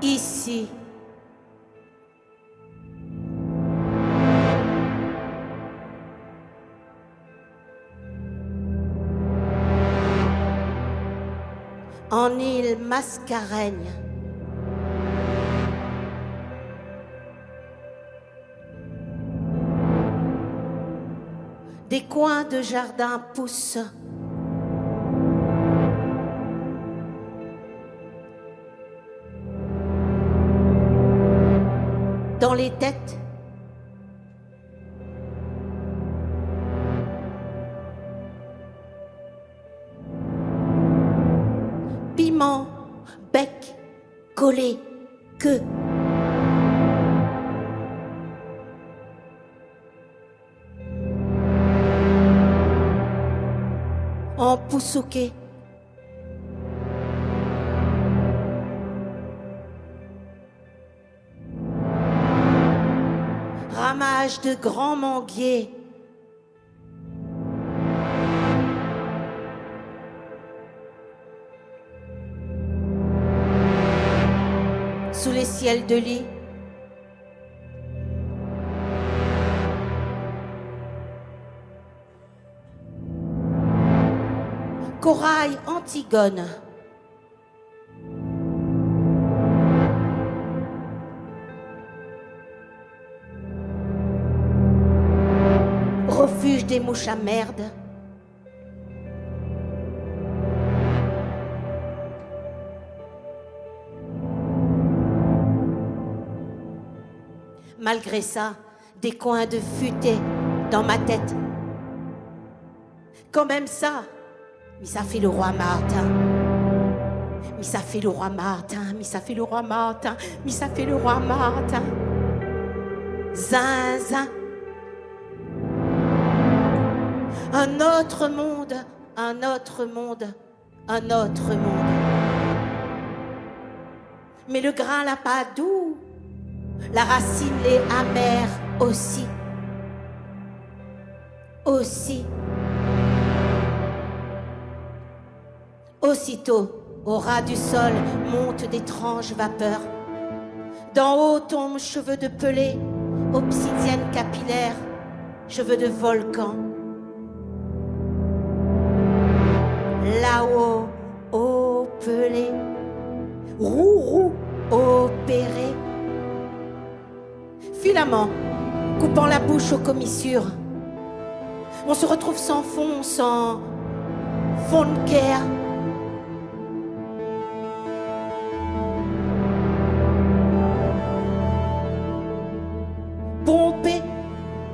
Ici. En île Mascareigne. Des coins de jardin poussent. Dans les têtes, piment, bec, collé, queue. En poussouquet. Ramage de grands manguiers. Sous les ciels de lit. Corail Antigone. Refuge des mouches à merde. Malgré ça, des coins de futaie dans ma tête. Quand même ça, mais ça fait le roi Martin. Mais ça fait le roi Martin, mais ça fait le roi Martin, mais ça fait le roi Martin. Zinzin. Un autre monde, un autre monde, un autre monde. Mais le grain là pas doux, la racine l'est amère aussi. Aussi. Aussitôt, au ras du sol, montent d'étranges vapeurs. D'en haut tombent cheveux de pelé, obsidienne capillaire, cheveux de volcan. Là-haut, au pelé, roux, opéré. Filament, coupant la bouche aux commissures. On se retrouve sans fond, sans fond de guerre. Pompé,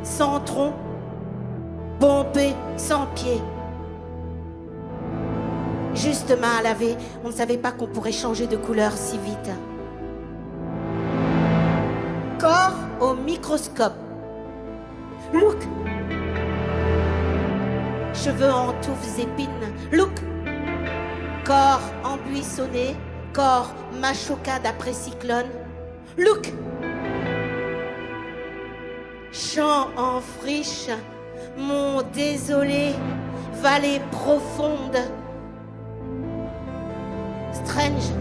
sans tronc, pompé, sans pied. Juste main à laver, on ne savait pas qu'on pourrait changer de couleur si vite. Corps au microscope. Look. Cheveux en touffes épines. Look. Corps embuissonné. Corps machoca d'après cyclone. Look. Champ en friche. Mont désolé. Vallée profonde. Strange.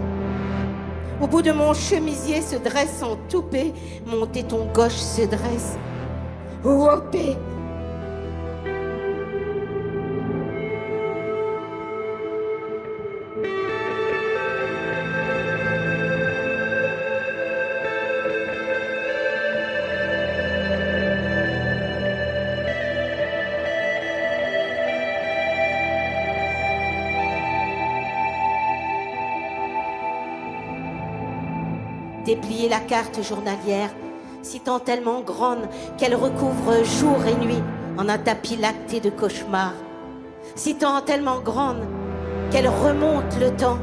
Au bout de mon chemisier se dresse en toupet, mon téton gauche se dresse. Whoopé. Déplier la carte journalière, si tant tellement grande qu'elle recouvre jour et nuit en un tapis lacté de cauchemars, si tant tellement grande qu'elle remonte le temps,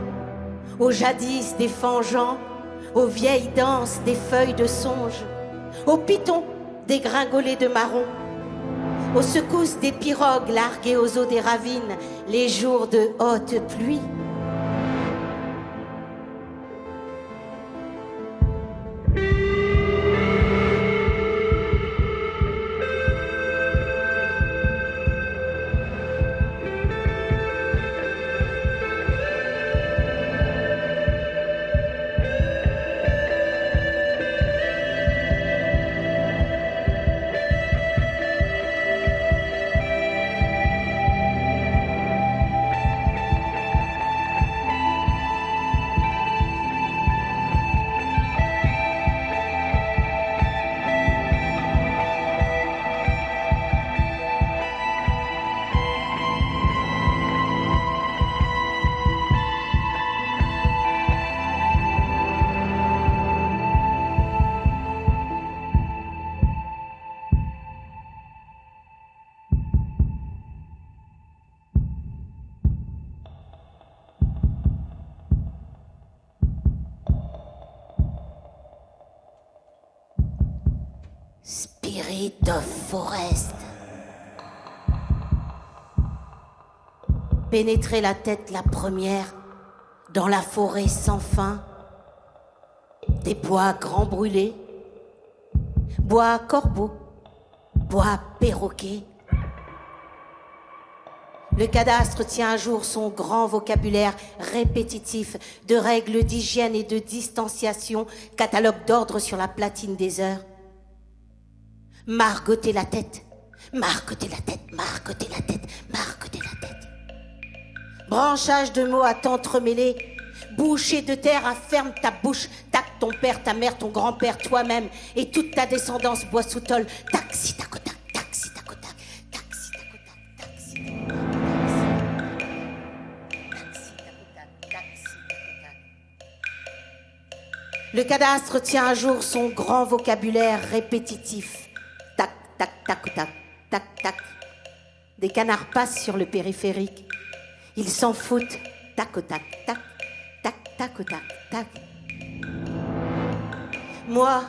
aux jadis des fangeants, aux vieilles danses des feuilles de songe, aux pitons dégringolés de marron, aux secousses des pirogues larguées aux eaux des ravines, les jours de haute pluie. Spirit of Forest. Pénétrer la tête la première dans la forêt sans fin, des bois grands brûlés, bois corbeaux, bois perroquets. Le cadastre tient à jour son grand vocabulaire répétitif de règles d'hygiène et de distanciation, catalogue d'ordre sur la platine des heures. Margoter la tête, margoter la tête, margoter la tête, margoter la tête. Branchage de mots à t'entremêler, bouchée de terre à ferme ta bouche, tac ton père, ta mère, ton grand-père, toi-même et toute ta descendance bois sous tôle, taxi tacotac, taxi tacotac, taxi tacotac, taxi tacotac. Le cadastre tient à jour son grand vocabulaire répétitif. Tac, tac, tac, tac, tac, tac. Des canards passent sur le périphérique. Ils s'en foutent. Tac, tac, tac, tac, tac, tac, tac. Moi,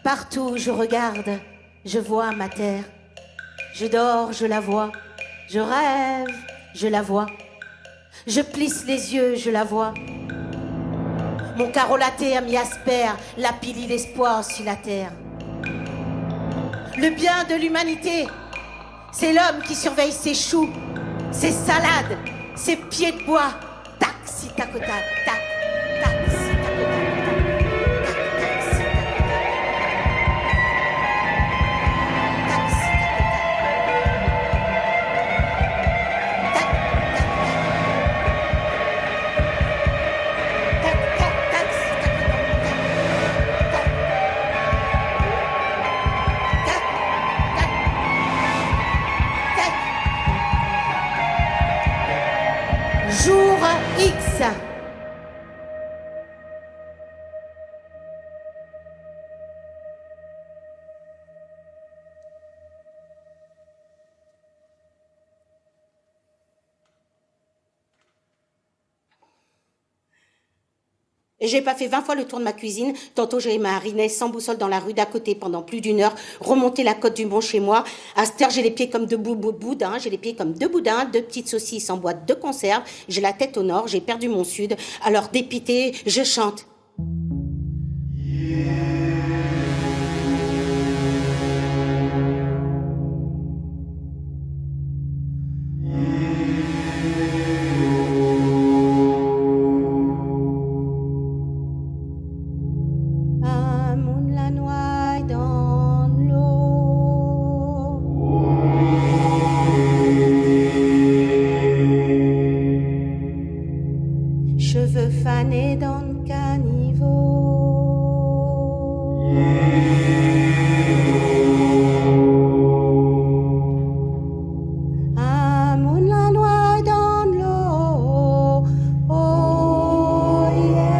partout où je regarde, je vois ma terre. Je dors, je la vois. Je rêve, je la vois. Je plisse les yeux, je la vois. Mon carolaté a mis asper, la pili l'espoir sur la terre. Le bien de l'humanité, c'est l'homme qui surveille ses choux, ses salades, ses pieds de bois. Tac, si tacota, tac, tac, si tacota, tac, tac, si tacota. Tac, si tacota. Tac, tac, tac, tac, si tacota. Jour X. J'ai pas fait 20 fois le tour de ma cuisine. Tantôt, j'ai mariné sans boussole dans la rue d'à côté pendant plus d'1 heure, remonté la côte du Mont chez moi. À cette heure, j'ai les pieds comme deux boudins, j'ai les pieds comme deux boudins, 2 petites saucisses en boîte de conserve. J'ai la tête au nord, j'ai perdu mon sud. Alors, dépité, je chante. Cheveux fanés dans le caniveau. Un moon la noix dans l'eau. Oh yeah.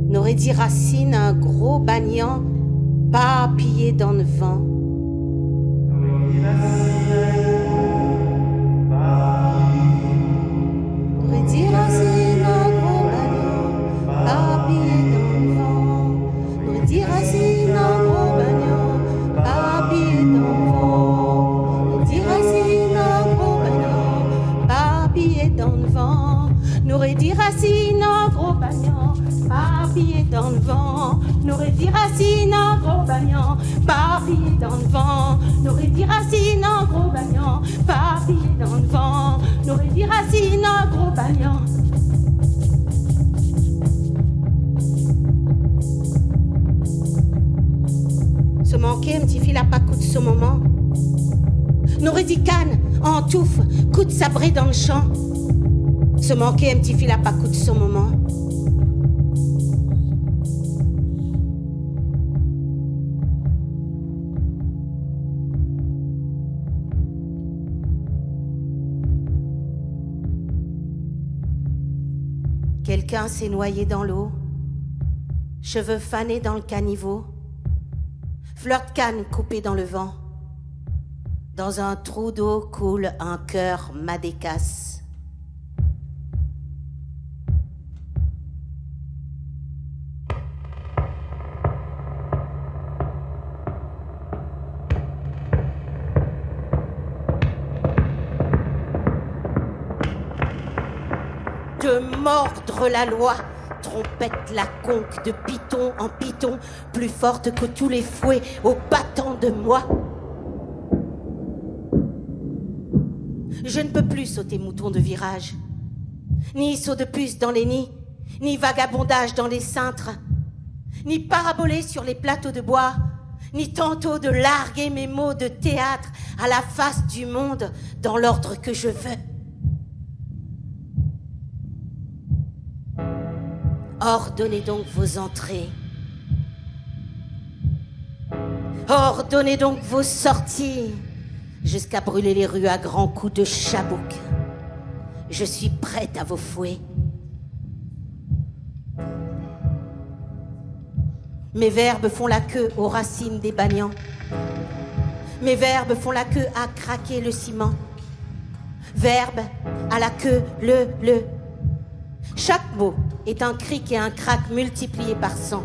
N'aurait dit Racine, un gros bagnant, pas pillé dans le vent. N'aurait racines en gros bagnan, papillé dans le vent. N'aurait dit racines en gros bagnan, papillé dans le vent. N'aurait dit racines en gros bagnan, papillé dans le vent. N'aurait dit racines en gros bagnan. Se manquer un petit fil à pas coup de ce moment. N'aurait dit canne, en touffe, coup de sabré dans le champ. Se manquer un petit fil à pas coup de ce moment. Quelqu'un s'est noyé dans l'eau, cheveux fanés dans le caniveau, fleur de canne coupée dans le vent. Dans un trou d'eau coule un cœur madécasse. De mordre la loi, trompette la conque de python en python, plus forte que tous les fouets au battant de moi. Je ne peux plus sauter mouton de virage, ni saut de puce dans les nids, ni vagabondage dans les cintres, ni paraboler sur les plateaux de bois, ni tantôt de larguer mes mots de théâtre à la face du monde dans l'ordre que je veux. Ordonnez donc vos entrées. Ordonnez donc vos sorties, jusqu'à brûler les rues à grands coups de chabouk. Je suis prête à vos fouets. Mes verbes font la queue aux racines des bagnans. Mes verbes font la queue à craquer le ciment. Verbe à la queue, le. Chaque mot est un cric et un crac multiplié par 100.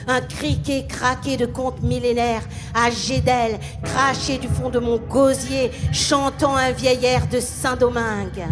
Un criquet craqué de contes millénaires à jet d'ailes, craché du fond de mon gosier, chantant un vieil air de Saint-Domingue.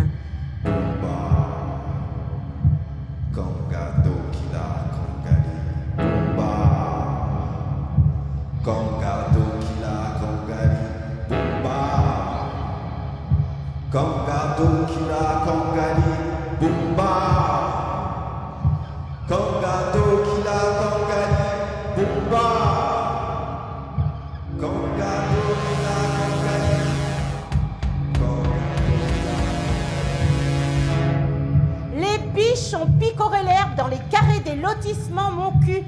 Les biches ont picoré l'herbe dans les carrés des lotissements, mon cul.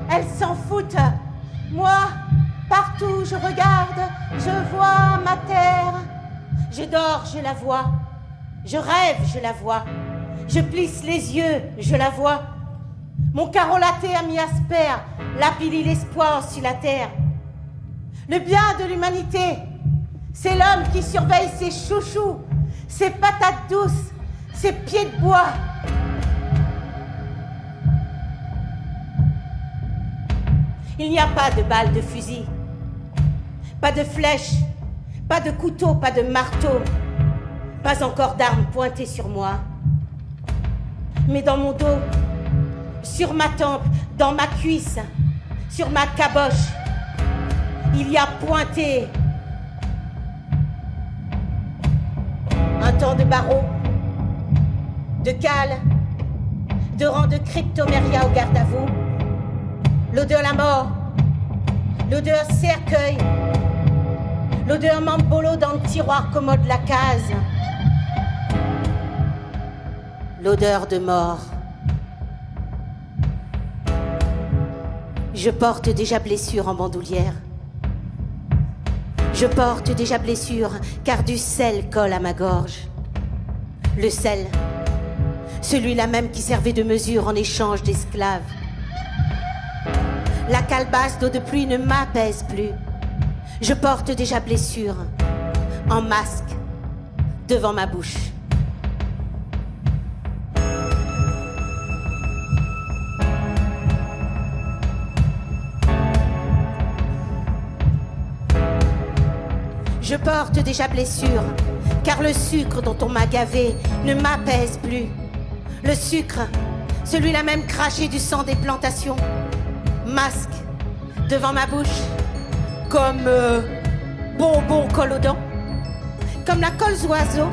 Elles s'en foutent. Moi, partout où je regarde, je vois ma terre. Je dors, je la vois. Je rêve, je la vois. Je plisse les yeux, je la vois. Mon carolaté a mis asper, lapidé l'espoir sur la terre. Le bien de l'humanité, c'est l'homme qui surveille ses chouchous, ses patates douces, ses pieds de bois. Il n'y a pas de balles de fusil, pas de flèches, pas de couteau, pas de marteau, pas encore d'armes pointées sur moi. Mais dans mon dos, sur ma tempe, dans ma cuisse, sur ma caboche, il y a pointé un temps de barreau, de cale, de rang de cryptoméria au garde à vous, l'odeur la mort, l'odeur cercueil, l'odeur mambolo dans le tiroir commode la case, l'odeur de mort. Je porte déjà blessure en bandoulière. Je porte déjà blessure car du sel colle à ma gorge. Le sel, celui-là même qui servait de mesure en échange d'esclaves. La calebasse d'eau de pluie ne m'apaise plus. Je porte déjà blessure en masque devant ma bouche. Je porte déjà blessure, car le sucre dont on m'a gavé ne m'apaise plus. Le sucre, celui-là même craché du sang des plantations. Masque devant ma bouche, comme bonbon colle aux dents, comme la colle oiseau,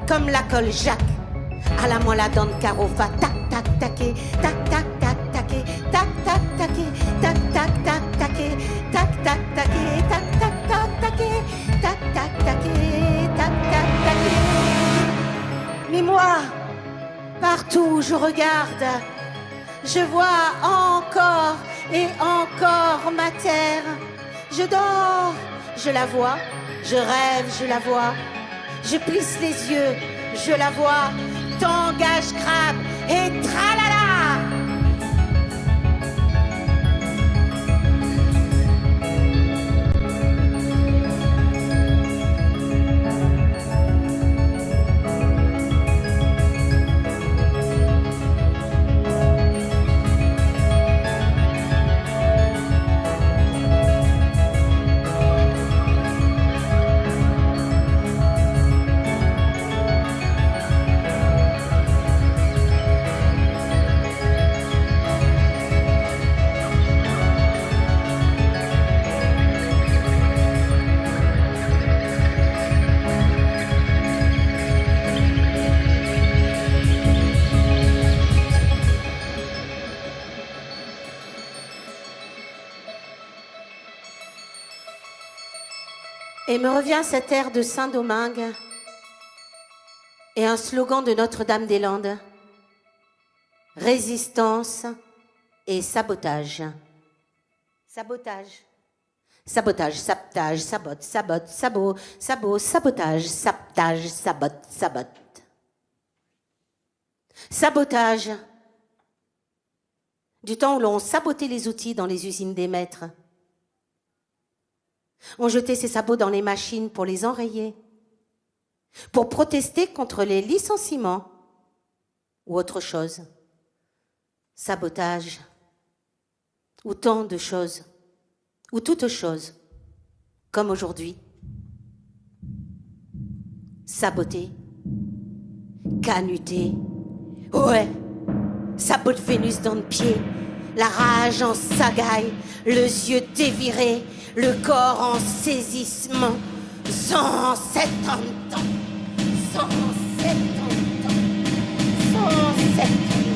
comme la colle Jacques. À la moi la dent de carofa, tac tac taqué, tac tac tac taqué, tac tac taqué, tac tac tac taqué, tac tac taqué, tac tac tac taqué, tac tac taqué, tac tac taqué. Mais moi, partout où je regarde, je vois encore et encore ma terre. Je dors, je la vois, je rêve, je la vois. Je plisse les yeux, je la vois. Tangage crabe et tralala. Et me revient cet air de Saint-Domingue et un slogan de Notre-Dame-des-Landes. Résistance et sabotage. Sabotage. Sabotage, sabotage, sabote, sabote, sabot, sabot, sabotage, sabotage, sabote, sabote. Sabotage. Du temps où l'on sabotait les outils dans les usines des maîtres. On jetait ses sabots dans les machines pour les enrayer, pour protester contre les licenciements ou autre chose. Sabotage, ou tant de choses, ou toutes choses, comme aujourd'hui. Saboter, canuter, ouais, sabot de Vénus dans le pied, la rage en sagaille, le yeux déviré, le corps en saisissement, 107 ans de temps, 107 ans de temps, 107 ans de temps.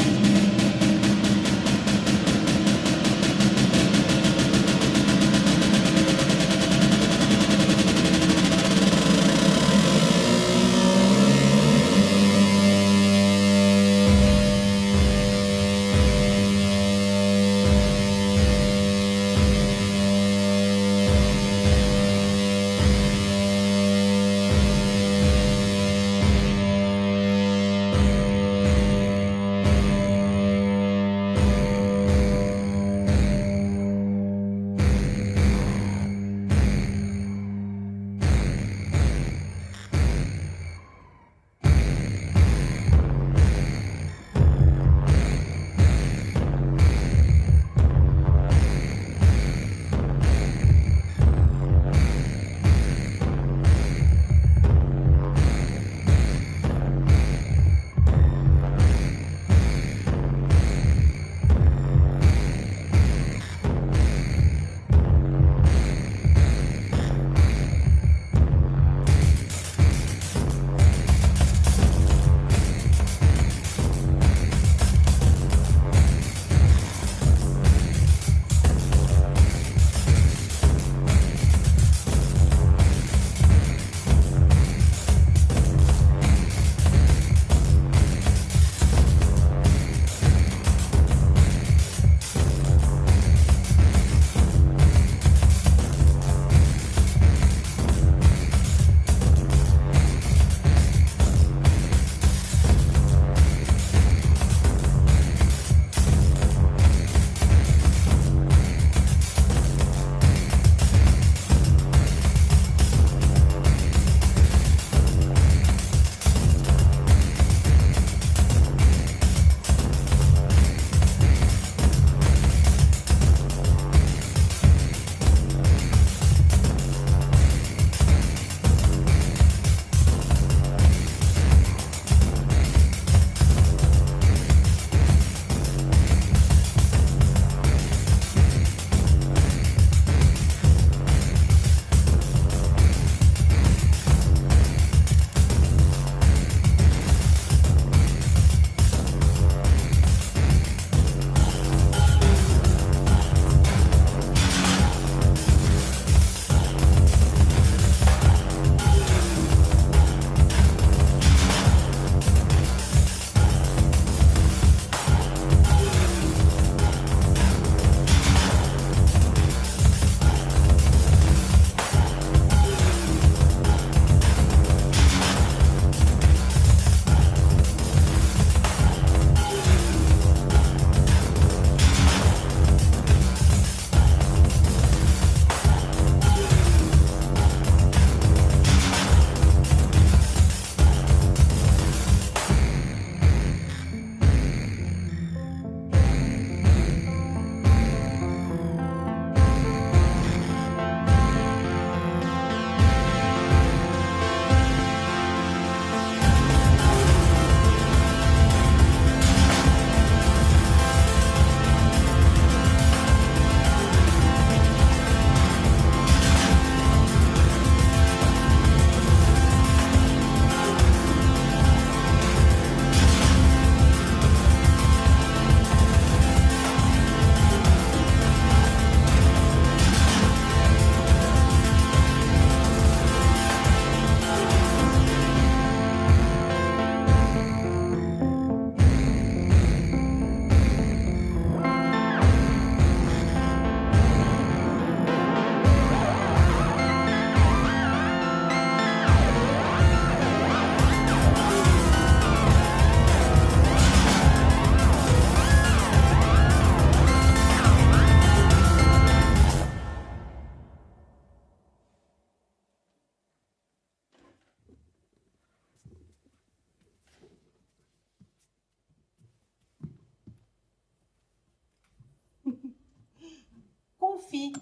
confit.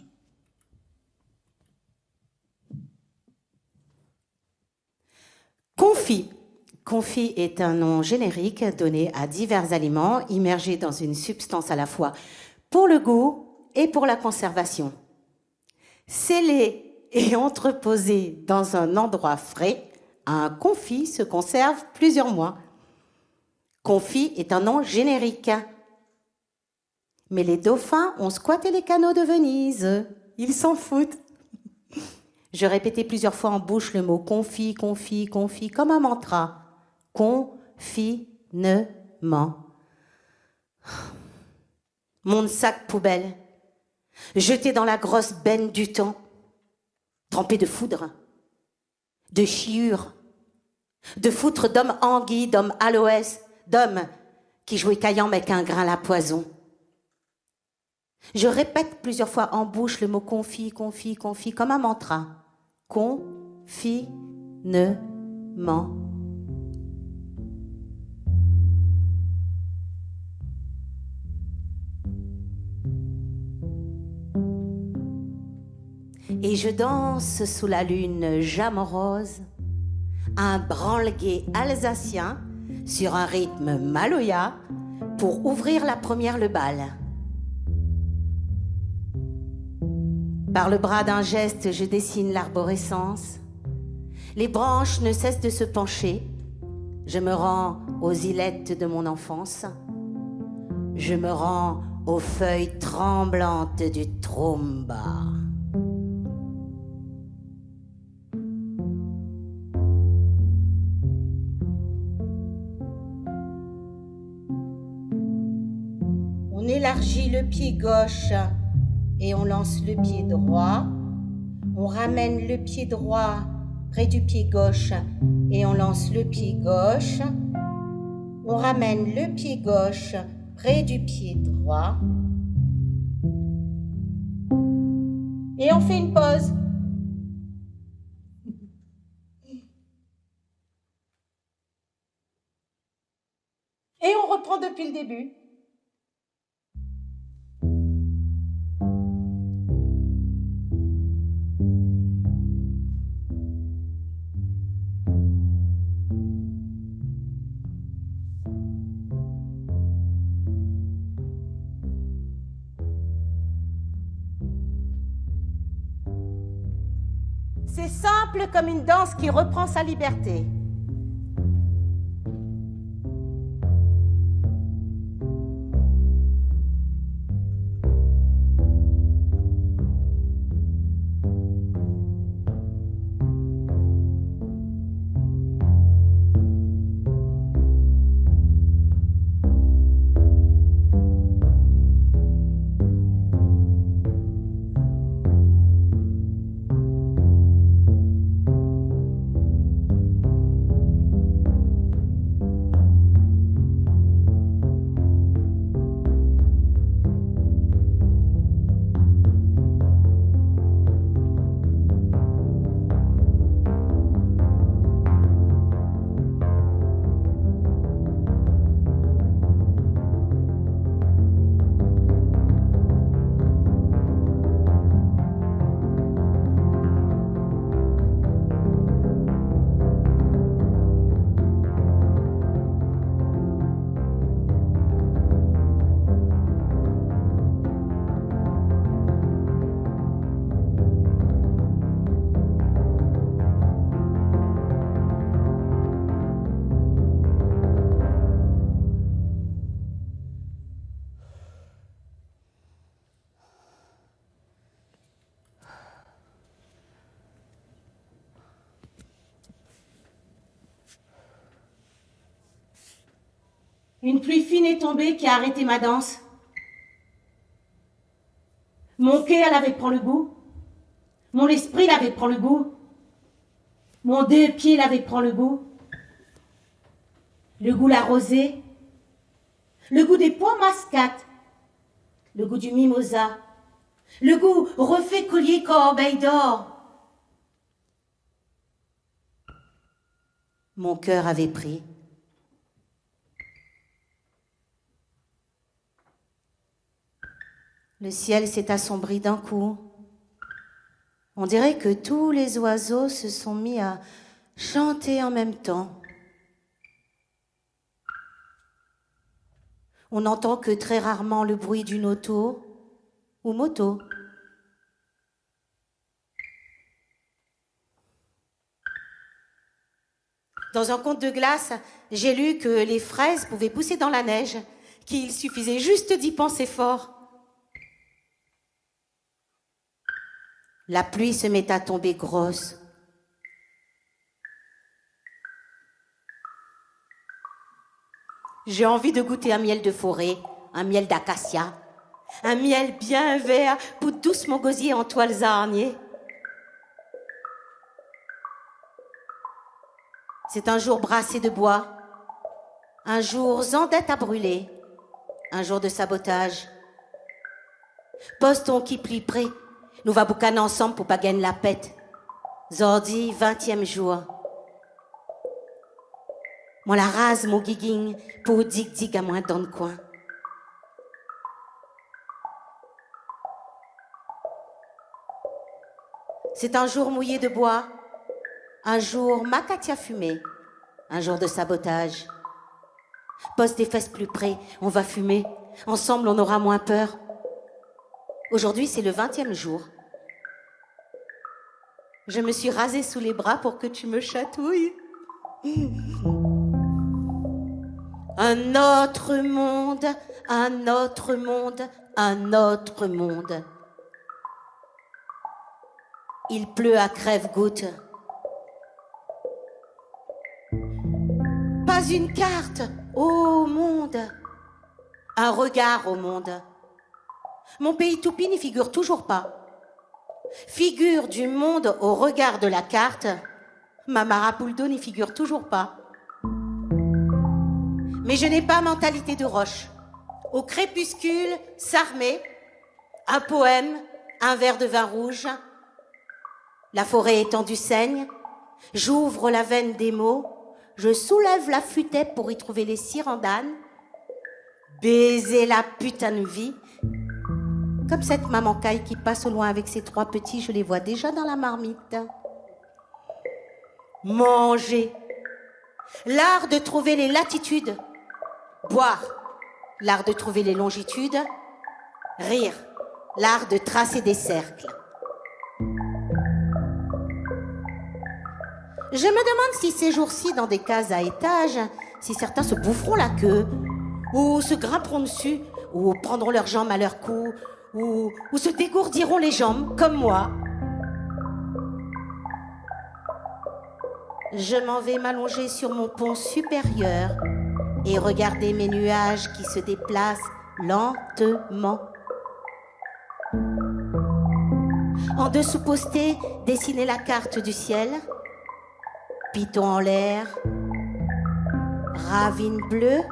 Confit. Confit est un nom générique donné à divers aliments immergés dans une substance à la fois pour le goût et pour la conservation. Scellé et entreposé dans un endroit frais, un confit se conserve plusieurs mois. Confit est un nom générique. Mais les dauphins ont squatté les canaux de Venise. Ils s'en foutent. Je répétais plusieurs fois en bouche le mot confit, confit, confit, comme un mantra. Confinement. Mon sac poubelle, jeté dans la grosse benne du temps, trempé de foudre, de chiures, de foutre d'hommes anguilles, d'hommes aloès, d'hommes qui jouaient caillant mais qu'un grain la poison. Je répète plusieurs fois en bouche le mot confit, confit, confit, comme un mantra. Confinement. Et je danse sous la lune jamorose, un branle-guet alsacien sur un rythme maloya pour ouvrir la première le bal. Par le bras d'un geste, je dessine l'arborescence. Les branches ne cessent de se pencher. Je me rends aux îlettes de mon enfance. Je me rends aux feuilles tremblantes du tromba. On élargit le pied gauche et on lance le pied droit. On ramène le pied droit près du pied gauche et on lance le pied gauche. On ramène le pied gauche près du pied droit. Et on fait une pause. Et on reprend depuis le début. C'est simple comme une danse qui reprend sa liberté. Une pluie fine est tombée qui a arrêté ma danse. Mon cœur l'avait prend le goût. Mon esprit l'avait prend le goût. Mon deux pieds l'avait prend le goût. Le goût la rosée. Le goût des pois mascates. Le goût du mimosa. Le goût refait collier corbeille d'or. Mon cœur avait pris. Le ciel s'est assombri d'un coup. On dirait que tous les oiseaux se sont mis à chanter en même temps. On n'entend que très rarement le bruit d'une auto ou moto. Dans un conte de glace, j'ai lu que les fraises pouvaient pousser dans la neige, qu'il suffisait juste d'y penser fort. La pluie se met à tomber grosse. J'ai envie de goûter un miel de forêt, un miel d'acacia, un miel bien vert pour doucement gosier en toiles araignées. C'est un jour brassé de bois, un jour zandette à brûler, un jour de sabotage. Poston qui plie près, nous va boucaner ensemble pour pas gagner la pète. Zordi, 20e jour. Moi la rase, mon guiguing, pour dig à moi dans le coin. C'est un jour mouillé de bois, un jour macatia fumé, un jour de sabotage. Pose tes fesses plus près, on va fumer, ensemble on aura moins peur. Aujourd'hui c'est le 20e jour. Je me suis rasée sous les bras pour que tu me chatouilles. Un autre monde, un autre monde, un autre monde. Il pleut à crève-gouttes. Pas une carte au monde, un regard au monde. Mon pays Toupi n'y figure toujours pas. Figure du monde au regard de la carte, ma Marapuldo n'y figure toujours pas. Mais je n'ai pas mentalité de roche. Au crépuscule, s'armer, un poème, un verre de vin rouge. La forêt étendue saigne, j'ouvre la veine des mots, je soulève la futaie pour y trouver les cirandanes, baiser la putain de vie. Comme cette maman caille qui passe au loin avec ses 3 petits, je les vois déjà dans la marmite. Manger, l'art de trouver les latitudes. Boire, l'art de trouver les longitudes. Rire, l'art de tracer des cercles. Je me demande si ces jours-ci, dans des cases à étages, si certains se boufferont la queue, ou se grimperont dessus, ou prendront leurs jambes à leur cou, ou se dégourdiront les jambes, comme moi. Je m'en vais m'allonger sur mon pont supérieur et regarder mes nuages qui se déplacent lentement. En dessous posté, dessiner la carte du ciel. Piton en l'air, ravine bleue,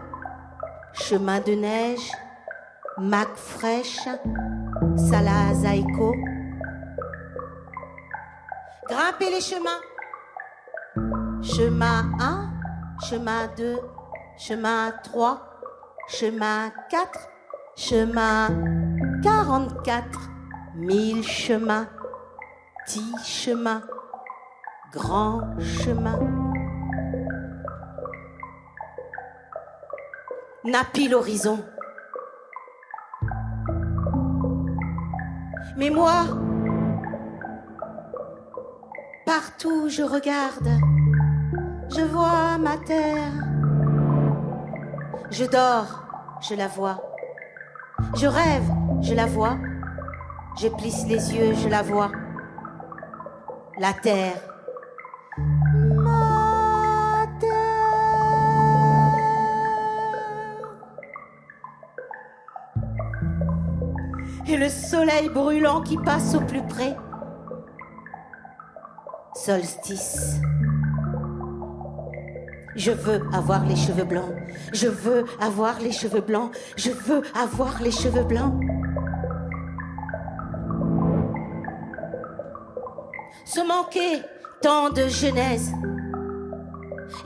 chemin de neige, mac fraîche, salazaïko. Grimper les chemins. Chemin 1, chemin 2, chemin 3, chemin 4, chemin 44, 1000 chemins, 10 chemins. Grand chemin. Napi l'horizon. Mais moi, partout je regarde, je vois ma terre. Je dors, je la vois. Je rêve, je la vois. Je plisse les yeux, je la vois. La terre. Et le soleil brûlant qui passe au plus près. Solstice. Je veux avoir les cheveux blancs. Je veux avoir les cheveux blancs. Je veux avoir les cheveux blancs. Se manquer tant de genèse.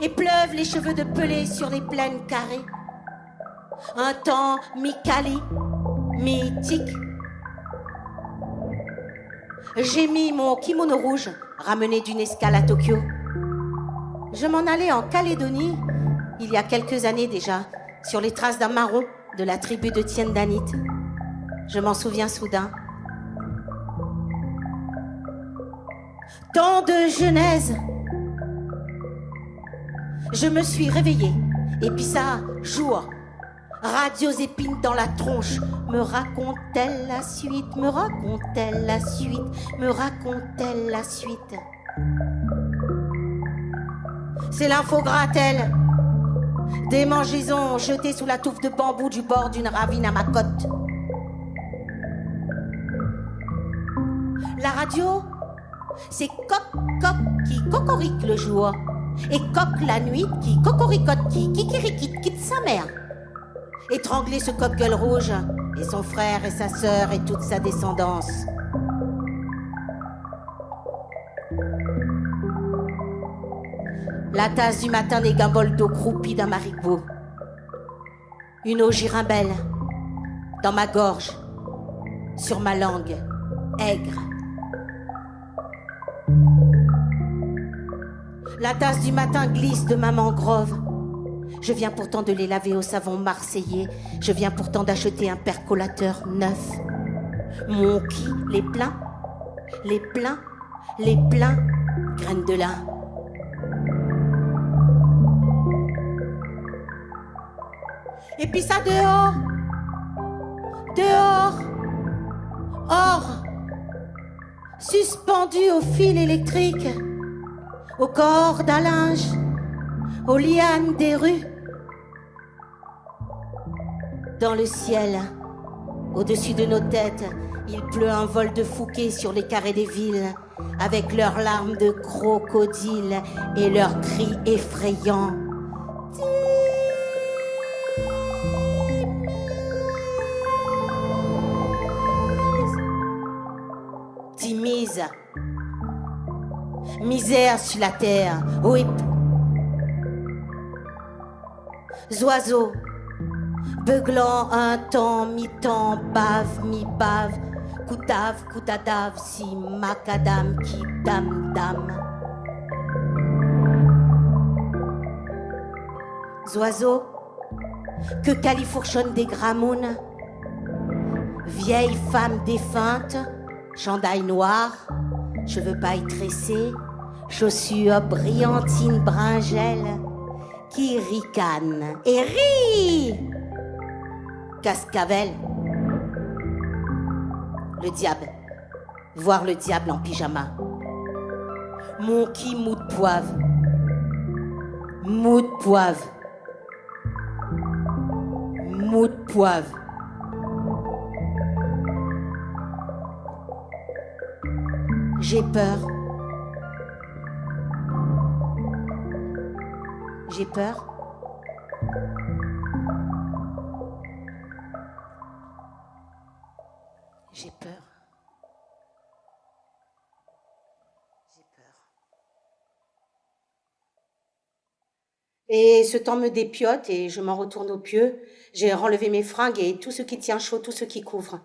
Et pleuvent les cheveux de pelé sur les plaines carrées. Un temps mi-Cali, mi-Tic, J'ai mis mon kimono rouge, ramené d'une escale à Tokyo. Je m'en allais en Calédonie, il y a quelques années déjà, sur les traces d'un marron de la tribu de Tiendanit. Je m'en souviens soudain. Tant de genèse. Je me suis réveillée, et puis ça, jour. Radiosépine dans la tronche. Me raconte-t-elle la suite? Me raconte-t-elle la suite? Me raconte-t-elle la suite? C'est l'infogratel. Des mangeaisons jetées sous la touffe de bambou du bord d'une ravine à ma côte. La radio, c'est coq qui cocorique le jour et coq la nuit qui cocoricote, qui kikirikite, quitte sa mère. Étrangler ce coq-gueule rouge et son frère et sa sœur et toute sa descendance. La tasse du matin des gamboles d'eau croupie d'un marigot. Une eau girimbelle dans ma gorge, sur ma langue, aigre. La tasse du matin glisse de ma mangrove. Je viens pourtant de les laver au savon marseillais. Je viens pourtant d'acheter un percolateur neuf. Mon qui, les pleins, graines de lin. Et puis ça dehors, or, suspendu au fil électrique, aux cordes à linge, aux lianes des rues. Dans le ciel, au-dessus de nos têtes, il pleut un vol de Fouquet sur les carrés des villes, avec leurs larmes de crocodile et leurs cris effrayants. Timise, misère sur la terre, whip. Oiseaux, beuglant un temps, mi-temps, bave, mi-bave, coutave, coutadave, si macadam, qui dam. Oiseaux, que califourchonnent des gramounes, vieilles femmes défuntes, chandail noir, cheveux paille tressés, chaussures brillantines bringelles, qui ricanent et rit. Cascavel. Le diable. Voir le diable en pyjama. Mon qui mou de poivre. Mou de poivre. Mou de poivre. J'ai peur. J'ai peur. J'ai peur. J'ai peur. Et ce temps me dépiote et je m'en retourne au pieu. J'ai renlevé mes fringues et tout ce qui tient chaud, tout ce qui couvre.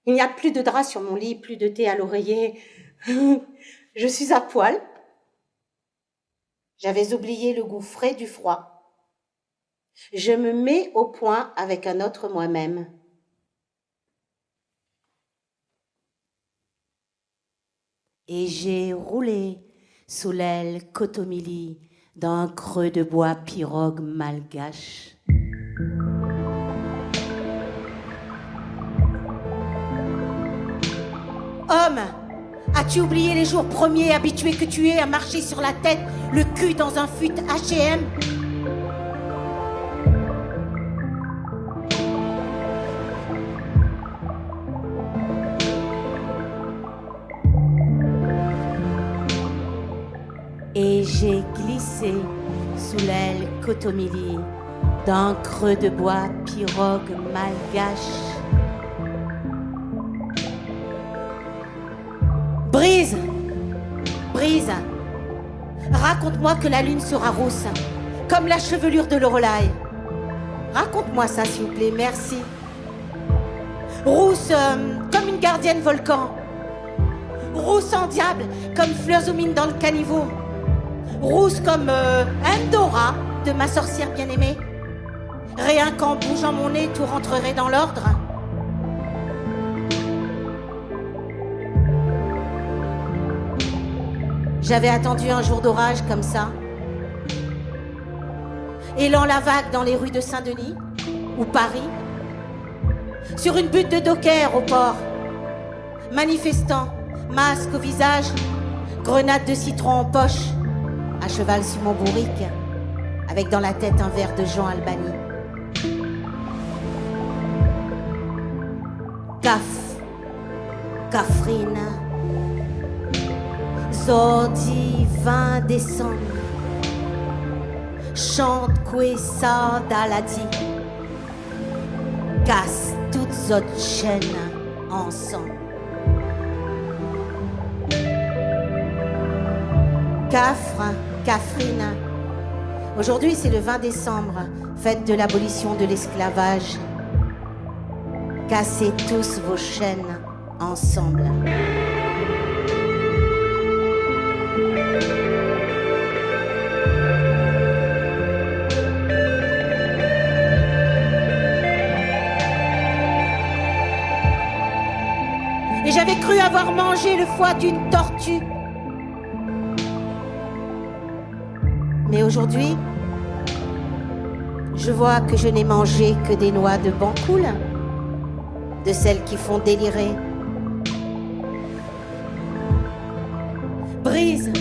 Il n'y a plus de drap sur mon lit, plus de thé à l'oreiller. Je suis à poil. J'avais oublié le goût frais du froid. Je me mets au point avec un autre moi-même. Et j'ai roulé sous l'aile Cotomili d'un creux de bois pirogue malgache. Homme, as-tu oublié les jours premiers, habitué que tu es à marcher sur la tête, le cul dans un fut H&M? Et j'ai glissé sous l'aile Cotomili d'un creux de bois pirogue malgache. Brise, raconte-moi que la lune sera rousse, comme la chevelure de Lorelai. Raconte-moi ça, s'il vous plaît, merci. Rousse, comme une gardienne volcan. rousse en diable, comme Fleurzomine dans le caniveau. Rousse comme Endora de ma sorcière bien-aimée. Rien qu'en bougeant mon nez, tout rentrerait dans l'ordre. J'avais attendu un jour d'orage comme ça. Élant la vague dans les rues de Saint-Denis ou Paris. Sur une butte de docker au port. Manifestants, masque au visage, grenade de citron en poche, à cheval sur mon bourrique, avec dans la tête un verre de Jean Albany. Cafrine, Zordi 20 décembre, chante Kwesa Daladi, casse toutes autres chaînes ensemble. Cafrine. Aujourd'hui, c'est le 20 décembre, fête de l'abolition de l'esclavage. Cassez tous vos chaînes ensemble. Et j'avais cru avoir mangé le foie d'une tortue. Mais aujourd'hui, je vois que je n'ai mangé que des noix de bancoule, de celles qui font délirer. Brise,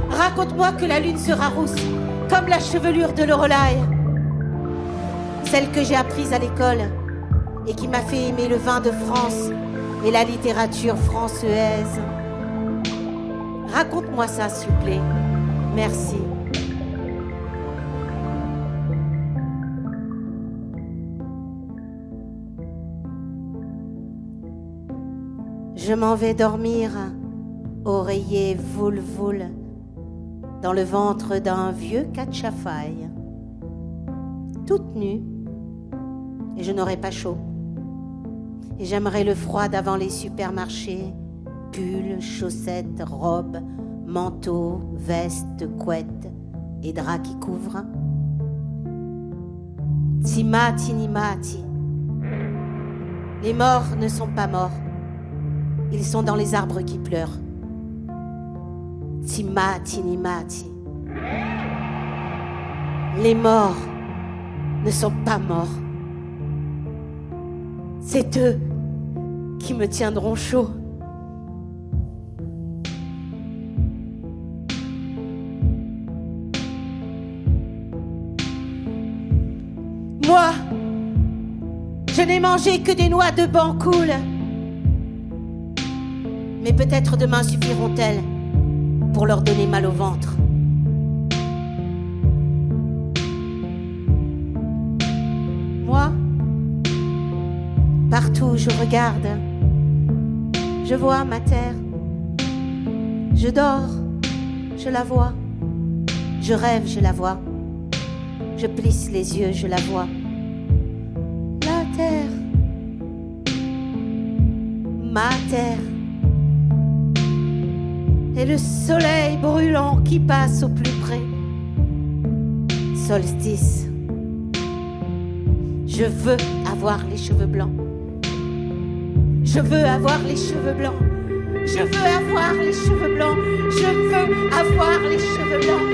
raconte-moi que la lune sera rousse, comme la chevelure de Lorelai, celle que j'ai apprise à l'école et qui m'a fait aimer le vin de France et la littérature française. Raconte-moi ça, s'il vous plaît. Merci. Je m'en vais dormir, oreiller voul-voul, dans le ventre d'un vieux catchafaille, toute nue, et je n'aurai pas chaud. Et j'aimerais le froid d'avant les supermarchés, pulls, chaussettes, robes, manteaux, vestes, couettes et draps qui couvrent. Timati nimati. Les morts ne sont pas morts. Ils sont dans les arbres qui pleurent. Timati nimati. Les morts ne sont pas morts. C'est eux qui me tiendront chaud. Moi, je n'ai mangé que des noix de bancoule. Mais peut-être demain suffiront-elles pour leur donner mal au ventre. Moi, partout où je regarde, je vois ma terre. Je dors, je la vois. Je rêve, je la vois. Je plisse les yeux, je la vois. La terre, ma terre. Et le soleil brûlant qui passe au plus près. Solstice. Je veux avoir les cheveux blancs. Je veux avoir les cheveux blancs. Je veux avoir les cheveux blancs. Je veux avoir les cheveux blancs.